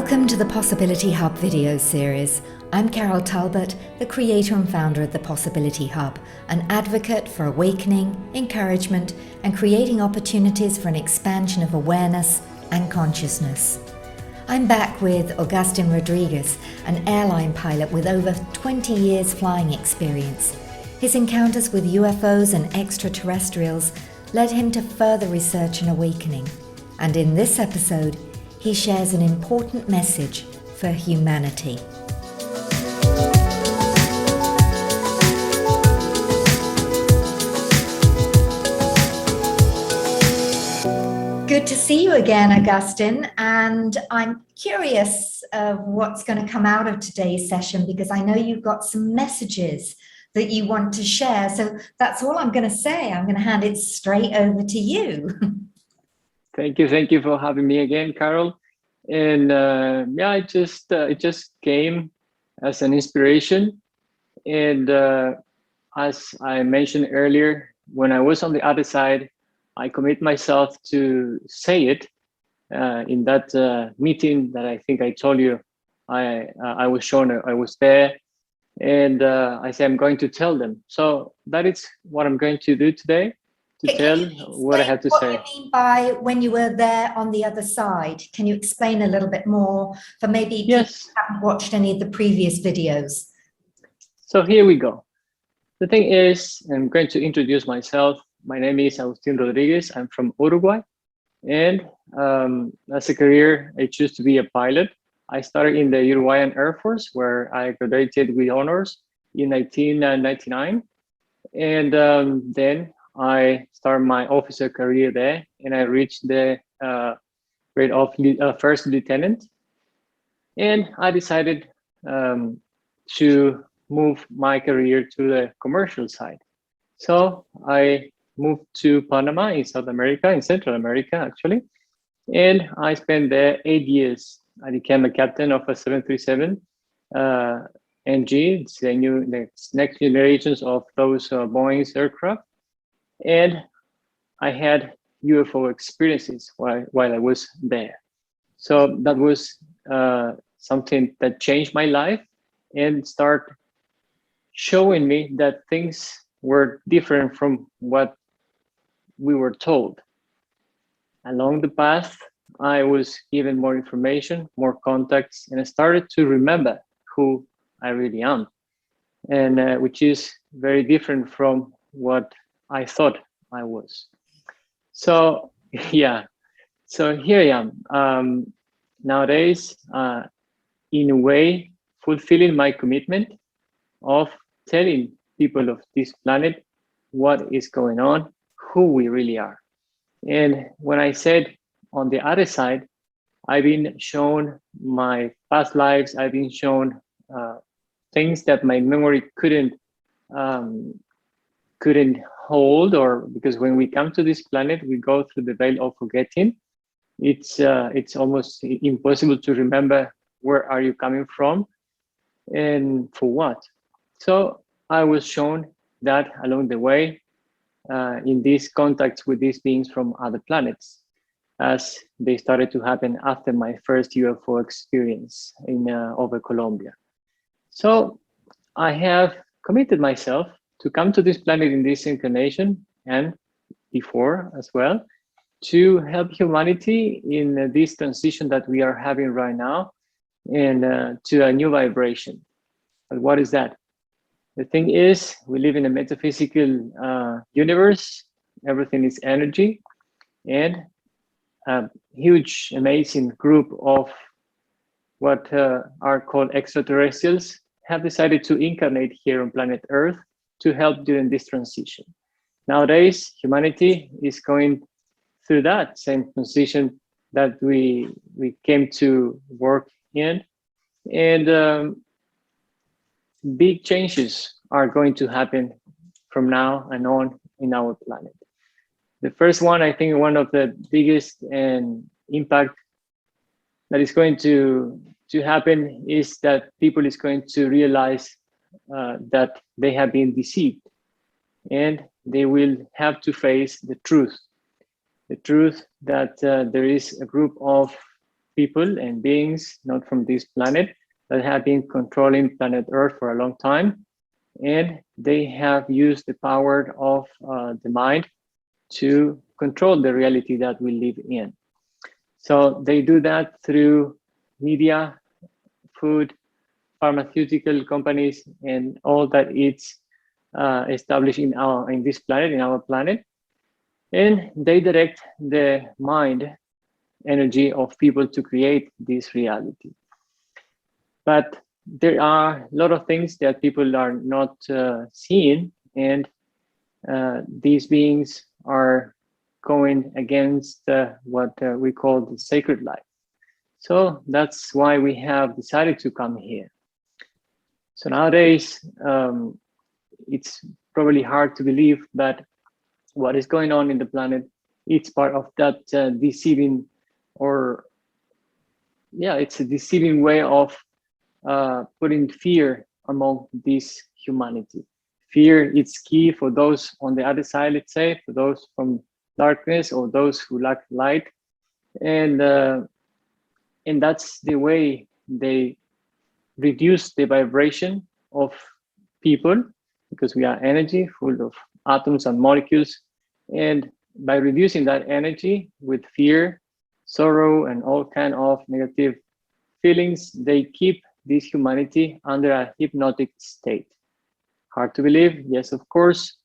Welcome to the Possibility Hub video series. I'm Carol Talbot, the creator and founder of the Possibility Hub, an advocate for awakening, encouragement, and creating opportunities for an expansion of awareness and consciousness. I'm back with Agustin Rodriguez, an airline pilot with over 20 years flying experience. His encounters with UFOs and extraterrestrials led him to further research and awakening. And in this episode, he shares an important message for humanity. Good to see you again, Agustin. And I'm curious of what's going to come out of today's session, because I know you've got some messages that you want to share. So that's all I'm going to say. I'm going to hand it straight over to you. Thank you for having me again, Carol. And it just came as an inspiration. And as I mentioned earlier, when I was on the other side, I commit myself to say it in that meeting that I think I told you I was shown. I was there, and I said I'm going to tell them. So that is what I'm going to do today. To tell what I have to say. What you mean by when you were there on the other side? Can you explain a little bit more for maybe people who haven't watched any of the previous videos? So here we go. The thing is, I'm going to introduce myself. My name is Agustin Rodriguez. I'm from Uruguay. And as a career, I choose to be a pilot. I started in the Uruguayan Air Force, where I graduated with honors in 1999. And then I started my officer career there, and I reached the grade of first lieutenant. And I decided to move my career to the commercial side. So I moved to Panama in South America, in Central America, actually. And I spent there 8 years. I became a captain of a 737 NG. It's the next generations of those Boeing's aircraft. And I had UFO experiences while I was there. So that was something that changed my life and start showing me that things were different from what we were told. Along the path, I was given more information, more contacts, and I started to remember who I really am, and which is very different from what I thought I was. So so here I am nowadays, in a way, fulfilling my commitment of telling people of this planet what is going on, who we really are. And when I said on the other side, I've been shown my past lives, I've been shown things that my memory couldn't hold, or because when we come to this planet, we go through the veil of forgetting. It's almost impossible to remember where are you coming from and for what. So I was shown that along the way in these contacts with these beings from other planets, as they started to happen after my first UFO experience in over Colombia. So I have committed myself to come to this planet in this incarnation and before as well, to help humanity in this transition that we are having right now, and to a new vibration. But what is that? The thing is, we live in a metaphysical universe. Everything is energy, and a huge, amazing group of what are called extraterrestrials have decided to incarnate here on planet Earth to help during this transition. Nowadays, humanity is going through that same transition that we came to work in, and big changes are going to happen from now and on in our planet. The first one, I think one of the biggest and impact that is going to happen is that people is going to realize that they have been deceived, and they will have to face the truth that there is a group of people and beings not from this planet that have been controlling planet Earth for a long time, and they have used the power of the mind to control the reality that we live in. So they do that through media, food, pharmaceutical companies, and all that it's established in this planet, in our planet. And they direct the mind energy of people to create this reality. But there are a lot of things that people are not seeing, and these beings are going against what we call the sacred life. So that's why we have decided to come here. So nowadays, it's probably hard to believe that what is going on in the planet, it's part of that deceiving, or it's a deceiving way of putting fear among this humanity. Fear is key for those on the other side, let's say, for those from darkness or those who lack light. And that's the way they reduce the vibration of people, because we are energy full of atoms and molecules. And by reducing that energy with fear, sorrow, and all kind of negative feelings, they keep this humanity under a hypnotic state. Hard to believe, yes, of course,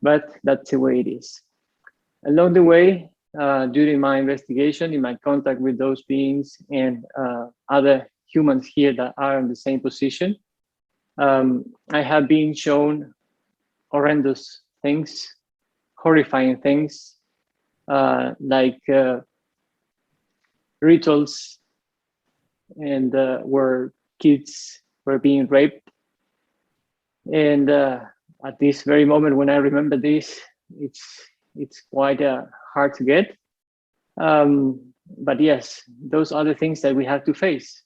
but that's the way it is. Along the way, during my investigation, in my contact with those beings and other humans here that are in the same position, I have been shown horrendous things, horrifying things, like rituals, and where kids were being raped. And at this very moment, when I remember this, it's quite hard to get. But yes, those are the things that we have to face.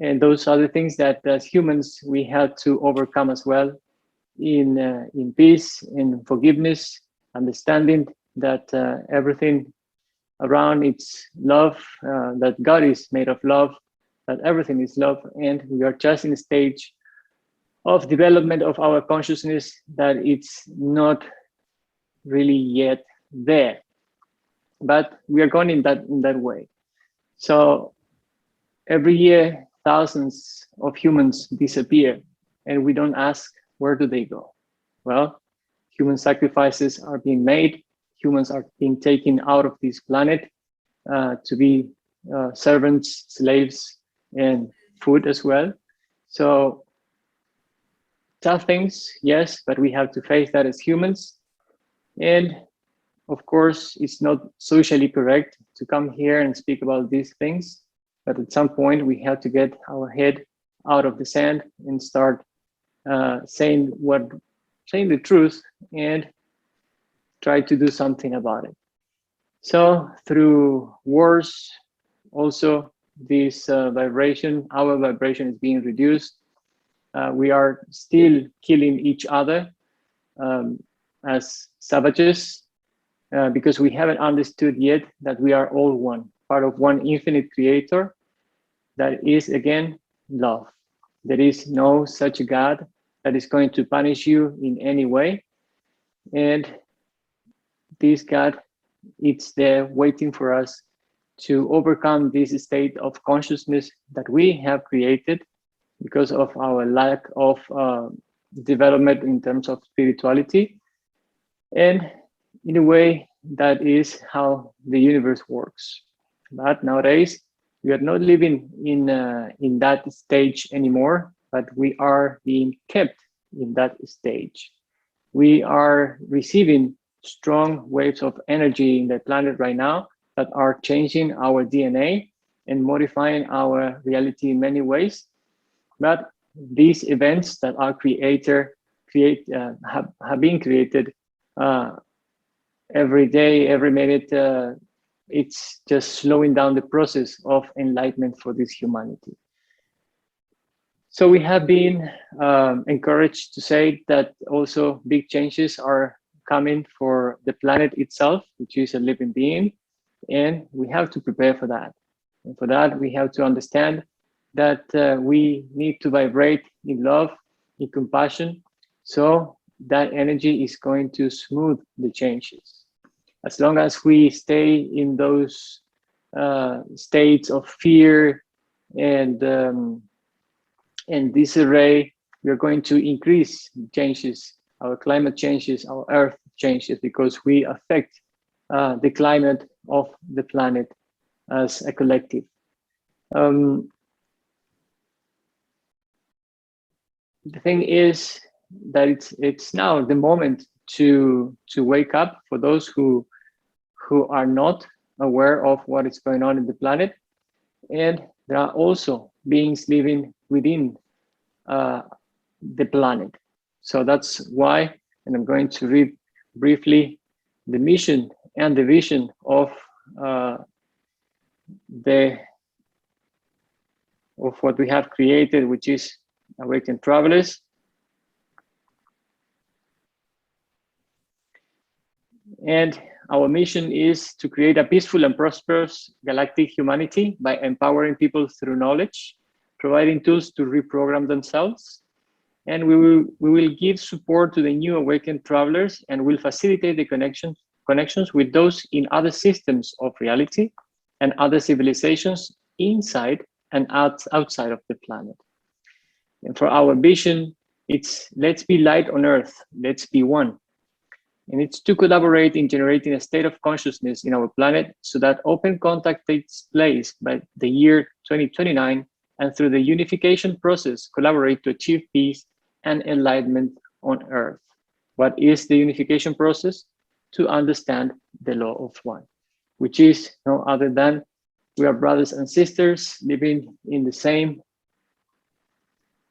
And those are the things that as humans, we have to overcome as well, in peace, in forgiveness, understanding that everything around it's love, that God is made of love, that everything is love, and we are just in a stage of development of our consciousness that it's not really yet there, but we are going in that way. So every year, thousands of humans disappear, and we don't ask, where do they go? Well, human sacrifices are being made. Humans are being taken out of this planet to be servants, slaves, and food as well. So tough things, yes, but we have to face that as humans. And of course, it's not socially correct to come here and speak about these things, but at some point we have to get our head out of the sand and start saying the truth and try to do something about it. So through wars, also this vibration, our vibration is being reduced. We are still killing each other as savages because we haven't understood yet that we are all one, part of one infinite creator that is, again, love. There is no such a God that is going to punish you in any way. And this God, it's there waiting for us to overcome this state of consciousness that we have created because of our lack of development in terms of spirituality. And in a way, that is how the universe works. But nowadays, we are not living in that stage anymore, but we are being kept in that stage. We are receiving strong waves of energy in the planet right now that are changing our DNA and modifying our reality in many ways. But these events that are have been created every day, every minute, it's just slowing down the process of enlightenment for this humanity. So we have been encouraged to say that also big changes are coming for the planet itself, which is a living being, and we have to prepare for that. And for that, we have to understand that we need to vibrate in love, in compassion, so that energy is going to smooth the changes. As long as we stay in those states of fear and disarray, we are going to increase changes. Our climate changes, our Earth changes, because we affect the climate of the planet as a collective. The thing is that it's now the moment to wake up for those who are not aware of what is going on in the planet. And there are also beings living within the planet. So that's why, and I'm going to read briefly the mission and the vision of what we have created, which is Awaken Travelers. And our mission is to create a peaceful and prosperous galactic humanity by empowering people through knowledge, providing tools to reprogram themselves. And we will give support to the new awakened travelers, and will facilitate the connections with those in other systems of reality and other civilizations inside and outside of the planet. And for our vision, it's let's be light on Earth, let's be one. And it's to collaborate in generating a state of consciousness in our planet, so that open contact takes place by the year 2029, and through the unification process, collaborate to achieve peace and enlightenment on Earth. What is the unification process? To understand the law of one, which is no other than we are brothers and sisters living in the same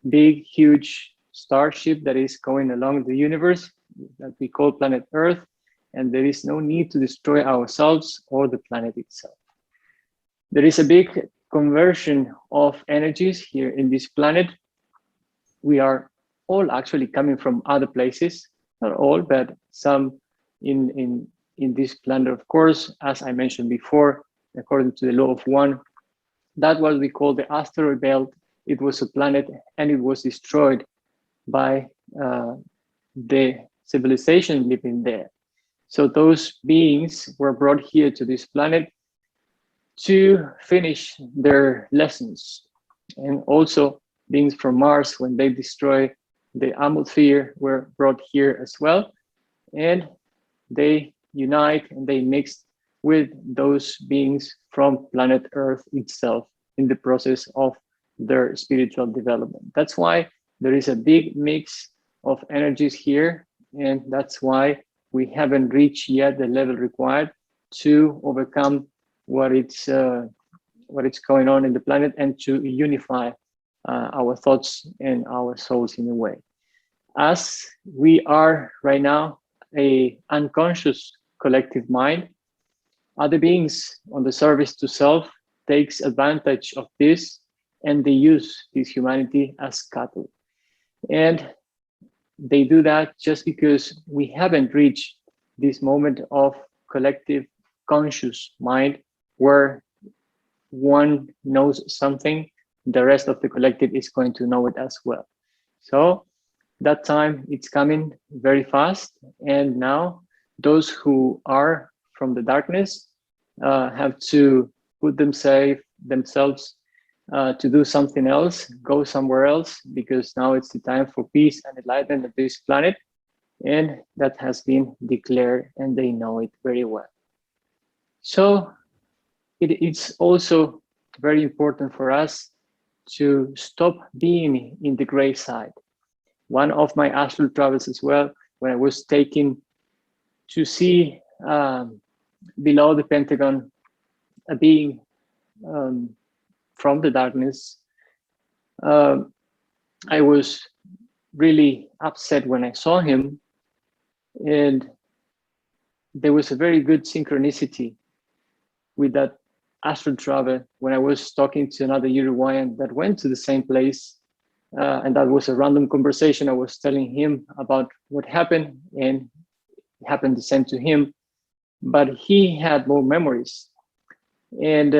big, huge starship that is going along the universe that we call planet Earth, and there is no need to destroy ourselves or the planet itself. There is a big conversion of energies here in this planet. We are all actually coming from other places, not all, but some in this planet, of course, as I mentioned before, according to the law of one. That what we call the asteroid belt. It was a planet and it was destroyed by the civilization living there. So those beings were brought here to this planet to finish their lessons. And also beings from Mars, when they destroy the atmosphere, were brought here as well. And they unite and they mix with those beings from planet Earth itself in the process of their spiritual development. That's why there is a big mix of energies here, and that's why we haven't reached yet the level required to overcome what it's going on in the planet, and to unify our thoughts and our souls in a way. As we are right now a unconscious collective mind, other beings on the service to self takes advantage of this, and they use this humanity as cattle. And they do that just because we haven't reached this moment of collective conscious mind, where one knows something, the rest of the collective is going to know it as well. So that time, it's coming very fast. And now those who are from the darkness have to put themselves to do something else, go somewhere else, because now it's the time for peace and enlightenment of this planet. And that has been declared, and they know it very well. So it's also very important for us to stop being in the gray side. One of my astral travels as well, when I was taken to see below the Pentagon a being from the darkness, I was really upset when I saw him, and there was a very good synchronicity with that astral travel when I was talking to another Uruguayan that went to the same place, and that was a random conversation. I was telling him about what happened, and it happened the same to him, but he had more memories. And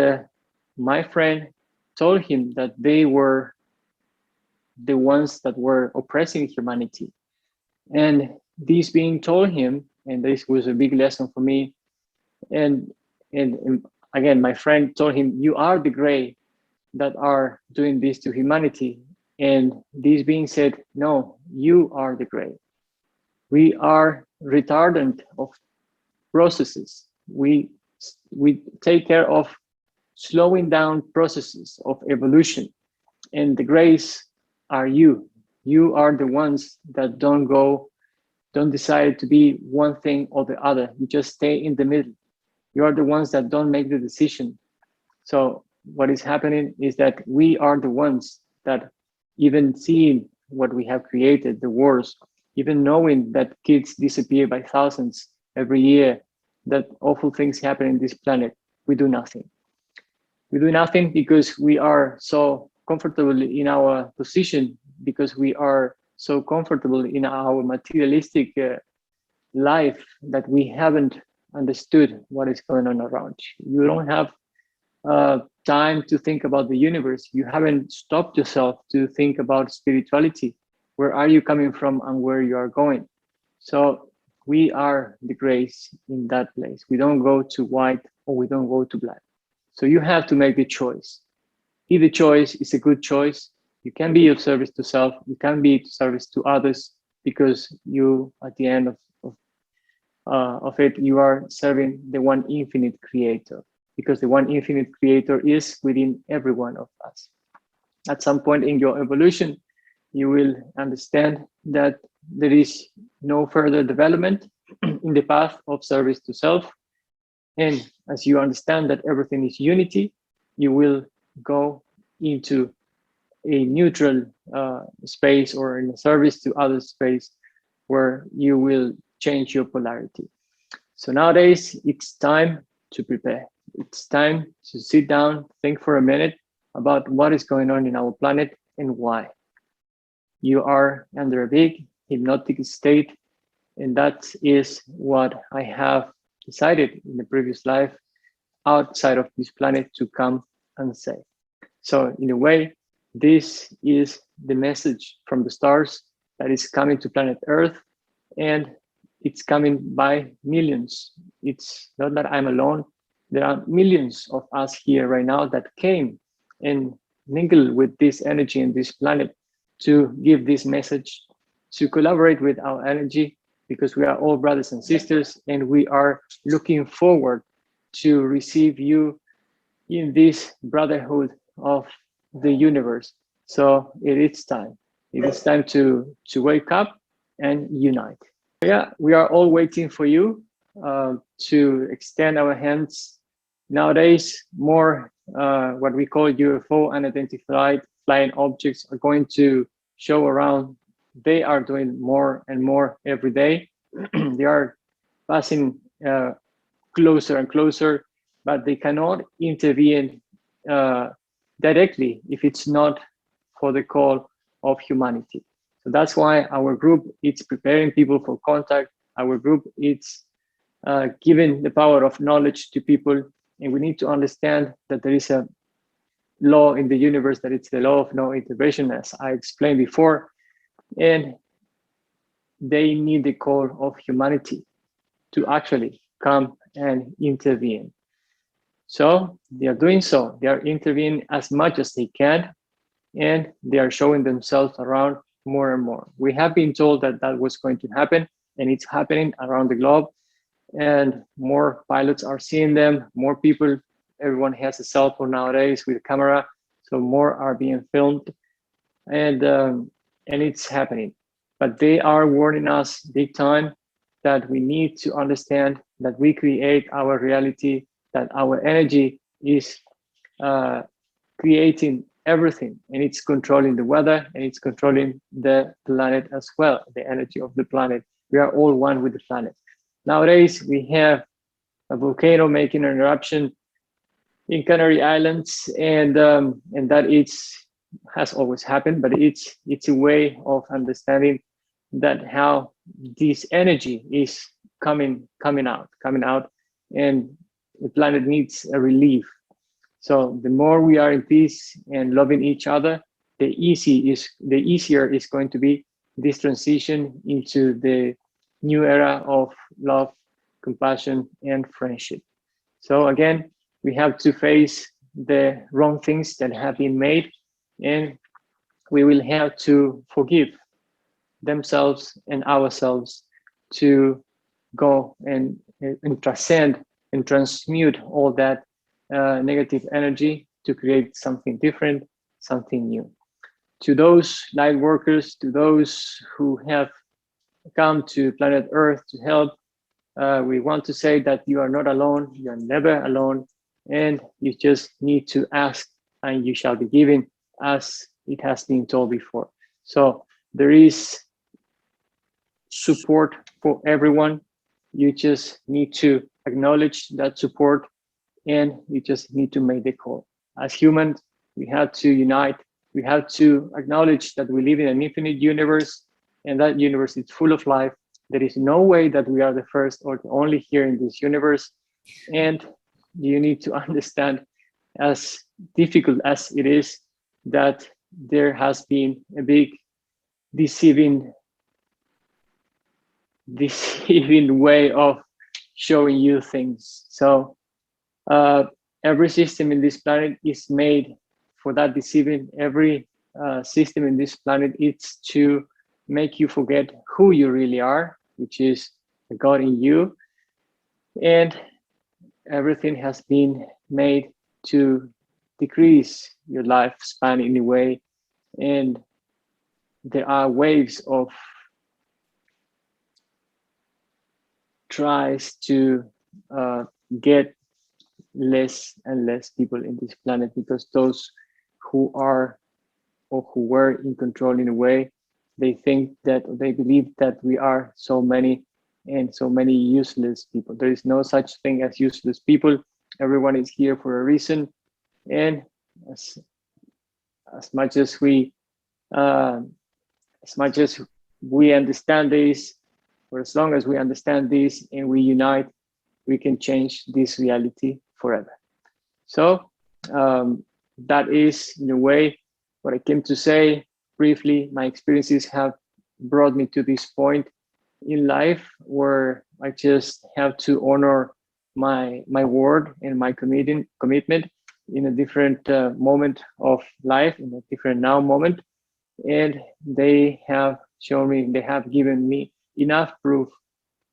my friend told him that they were the ones that were oppressing humanity. And this being told him, and this was a big lesson for me. And again, my friend told him, "You are the gray that are doing this to humanity." And this being said, "No, you are the gray. We are retardant of processes. We take care of slowing down processes of evolution, and the grays are you. You are the ones that don't decide to be one thing or the other. You just stay in the middle. You are the ones that don't make the decision." So what is happening is that we are the ones that, even seeing what we have created, the wars, even knowing that kids disappear by thousands every year, that awful things happen in this planet, we do nothing. We do nothing because we are so comfortable in our position, because we are so comfortable in our materialistic life, that we haven't understood what is going on around you. You don't have time to think about the universe. You haven't stopped yourself to think about spirituality. Where are you coming from and where you are going? So we are the grays in that place. We don't go to white or we don't go to black. So you have to make the choice. If the choice is a good choice, you can be of service to self, you can be of service to others, because you, at the end of it, you are serving the one infinite creator, because the one infinite creator is within every one of us. At some point in your evolution, you will understand that there is no further development in the path of service to self. And as you understand that everything is unity, you will go into a neutral space, or in a service to other space, where you will change your polarity. So nowadays, it's time to prepare. It's time to sit down, think for a minute about what is going on in our planet and why. You are under a big hypnotic state, and that is what I have decided in the previous life, outside of this planet, to come and say. So in a way, this is the message from the stars that is coming to planet Earth, and it's coming by millions. It's not that I'm alone. There are millions of us here right now that came and mingled with this energy and this planet to give this message, to collaborate with our energy, because we are all brothers and sisters, and we are looking forward to receive you in this brotherhood of the universe. So it is time. It is time to wake up and unite. Yeah, we are all waiting for you to extend our hands. Nowadays, more what we call UFO unidentified flying objects are going to show around. They are doing more and more every day. They are passing closer and closer, but they cannot intervene directly if it's not for the call of humanity. So that's why our group is preparing people for contact. Our group is giving the power of knowledge to people, and we need to understand that there is a law in the universe, that it's the law of no intervention, as I explained before, and they need the call of humanity to actually come and intervene. So they are doing so. They are intervening as much as they can, and they are showing themselves around more and more. We have been told that that was going to happen, and it's happening around the globe, and more pilots are seeing them, more people, everyone has a cell phone nowadays with a camera, so more are being filmed, and it's happening. But they are warning us big time that we need to understand that we create our reality, that our energy is creating everything, and it's controlling the weather, and it's controlling the planet as well, the energy of the planet. We are all one with the planet. Nowadays, we have a volcano making an eruption in Canary Islands, and that has always happened, but it's a way of understanding that how this energy is coming out, and the planet needs a relief. So the more we are in peace and loving each other, the easier is going to be this transition into the new era of love, compassion, and friendship. So again, we have to face the wrong things that have been made, and we will have to forgive themselves and ourselves to go and transcend and transmute all that negative energy to create something different, something new. To those light workers, to those who have come to planet Earth to help, we want to say that you are not alone, you are never alone, and you just need to ask and you shall be given, as it has been told before. So there is support for everyone. You just need to acknowledge that support, and you just need to make the call. As humans, we have to unite. We have to acknowledge that we live in an infinite universe, and that universe is full of life. There is no way that we are the first or the only here in this universe. And you need to understand, as difficult as it is, that there has been a big deceiving way of showing you things. So every system in this planet is made for that deceiving. Every system in this planet is to make you forget who you really are, which is the God in you. And everything has been made to decrease your lifespan in a way. And there are waves of tries to get less and less people in this planet, because those who are or who were in control in a way, they believe that we are so many and so many useless people. There is no such thing as useless people. Everyone is here for a reason, and as much as we understand this, for as long as we understand this and we unite, we can change this reality forever. So that is, in a way, what I came to say briefly. My experiences have brought me to this point in life where I just have to honor my word and my commitment in a different moment of life, in a different now moment. And they have shown me, they have given me enough proof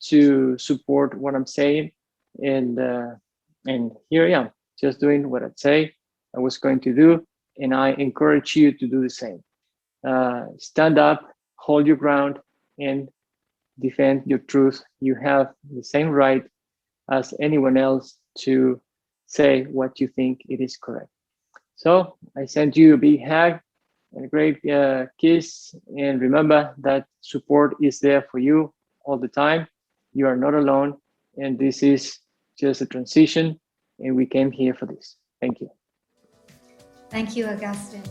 to support what I'm saying. And here I am, just doing what I say I was going to do. And I encourage you to do the same. Stand up, hold your ground, and defend your truth. You have the same right as anyone else to say what you think it is correct. So I send you a big hug and a great kiss. And remember that support is there for you all the time. You are not alone. And this is just a transition. And we came here for this. Thank you. Thank you, Agustin.